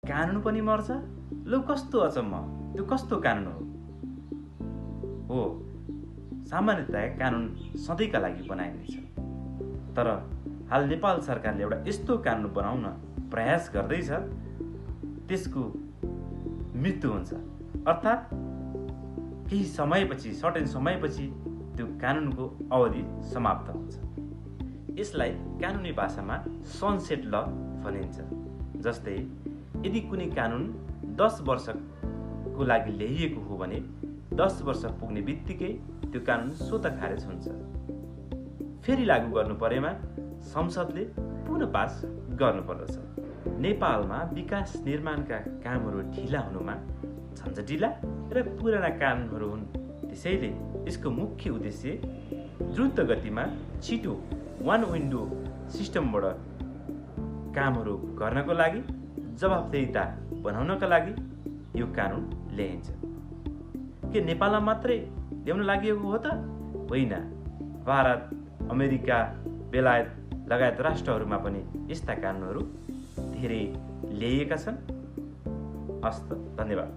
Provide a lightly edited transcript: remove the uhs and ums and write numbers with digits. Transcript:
कानुन पनि मर्छ। लौ कस्तो अचम्म, त्यो कस्तो कानुन हो? सामान्यतया कानुन सधैँका लागि बनाइनेछ, तर हाल नेपाल सरकारले एउटा यस्तो कानुन बनाउन प्रयास गर्दैछ, त्यसको मृत्यु हुन्छ। अर्थात् केही समयपछि, सर्टेन समयपछि त्यो कानुनको अवधि समाप्त हुन्छ। यसलाई कानुनी भाषामा सनसेट ल भनिन्छ। जस्तै यदि कुनै कानुन 10 वर्षको लागि ल्याइएको हो भने 10 वर्ष पुग्ने बित्तिकै त्यो कानुन स्वतः खारेज हुन्छ। फेरि लागू गर्नु परेमा संसदले पुनः पास गर्नुपर्दछ। नेपालमा विकास निर्माणका कामहरू ढिला हुनुमा झन्झटिला र पुराना कानुनहरू हुन्। त्यसैले यसको मुख्य उद्देश्य द्रुत गतिमा छिटो वान विन्डो सिस्टमबाट कामहरू गर्नको लागि, जवाफदेहिता बनाउनका लागि यो कानुन ल्याइन्छ। के नेपालमा मात्रै ल्याउन लागि हो त? होइन, भारत, अमेरिका, बेलायत लगायत राष्ट्रहरूमा पनि यस्ता कानुनहरू धेरै ल्याइएका छन्। हस्त, धन्यवाद।